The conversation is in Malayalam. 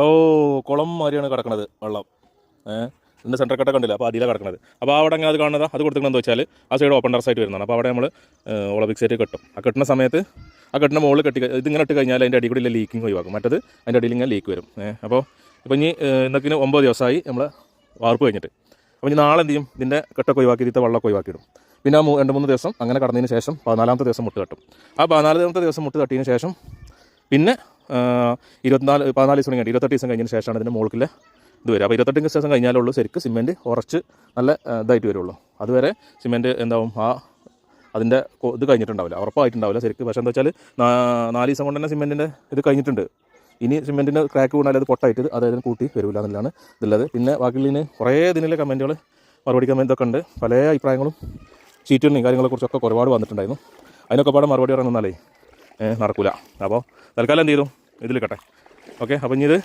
ഓ കുളം മാതിരിയാണ് കിടക്കണത് വെള്ളം. ഇതിൻ്റെ സെൻറ്റർ കട്ട കണ്ടില്ല, അപ്പോൾ അതിലാണ് കിടക്കുന്നത്. അപ്പോൾ അവിടെ അങ്ങനെ അത് കാണുന്നത് അത് കൊടുത്തിട്ടുണ്ടെന്ന് വെച്ചാൽ ആ സൈഡ് ഓപ്പൺ ടെറസ് ആയിട്ട് വരുന്നതാണ്. അപ്പോൾ അവിടെ നമ്മൾ ഒളിമ്പിക് സെറ്റ് കെട്ടും. ആ കെട്ടുന്ന സമയത്ത് ആ കെട്ടിൻ്റെ മുകളിൽ ഇതിങ്ങനെ ഇട്ട് കഴിഞ്ഞാൽ അതിൻ്റെ അടി കൂടി ലീക്കിങ് ഒഴിവാക്കും. മറ്റത് അതിൻ്റെ അടിയിൽ ഇങ്ങനെ ലീക്ക് വരും. അപ്പോൾ ഇപ്പോൾ ഇനി ഇന്നൊക്കെ 9 ദിവസമായി നമ്മൾ വാർപ്പ് കഴിഞ്ഞിട്ട്. അപ്പോൾ ഇനി നാളെ എന്ത് ചെയ്യും, ഇതിൻ്റെ കെട്ടൊക്കെ ഒഴിവാക്കി ഇതിൻ്റെ വെള്ളമൊക്കെ ഒഴിവാക്കിയിടും. പിന്നെ 2-3 ദിവസം അങ്ങനെ കടന്നതിന് ശേഷം 14ാമത്തെ ദിവസം മുട്ട് തട്ടും. ആ 14ാമത്തെ ദിവസം മുട്ട് തട്ടിയതിന് ശേഷം പിന്നെ 14 ദിവസം കഴിഞ്ഞിട്ട് 28 ദിവസം കഴിഞ്ഞതിന് ശേഷമാണ് ഇതിൻ്റെ മുകളിൽ ഇത് വരും. അപ്പോൾ 28 ദിവസം കഴിഞ്ഞാലുള്ളൂ ശരിക്കും സിമെൻറ്റ് ഉറച്ച് നല്ല ഇതായിട്ട് വരുള്ളൂ. അതുവരെ സിമെൻറ്റ് എന്താവും, അതിൻ്റെ ഇത് കഴിഞ്ഞിട്ടുണ്ടാവില്ല, ഉറപ്പായിട്ടുണ്ടാവില്ല ശരിക്കും. പക്ഷേ എന്താ വെച്ചാൽ 4 ദിവസം കൊണ്ട് തന്നെ സിമെൻറ്റിൻ്റെ ഇത് കഴിഞ്ഞിട്ടുണ്ട്. ഇനി സിമെൻറ്റിൻ്റെ ക്രാക്ക് വീണാൽ അത് പൊട്ടായിട്ട് അതായത് കൂട്ടി വരില്ല എന്നുള്ളതാണ് ഇതുള്ളത്. പിന്നെ ബാക്കിയുള്ളതിന് കുറേ ഇതിനുള്ള കമൻറ്റുകൾ, മറുപടി കമൻറ്റൊക്കെ ഉണ്ട്. പല അഭിപ്രായങ്ങളും ഷീറ്റുകളും കാര്യങ്ങളെക്കുറിച്ചൊക്കെ ഒരുപാട് വന്നിട്ടുണ്ടായിരുന്നു. അതിനൊക്കെ പാടെ മറുപടി പറയുന്നാലേ നടക്കില്ല. അപ്പോൾ തൽക്കാലം എന്ത് ചെയ്തു, ഇതിൽ കട്ടെ. ഓക്കെ, അപ്പോൾ ഇനി ഇത്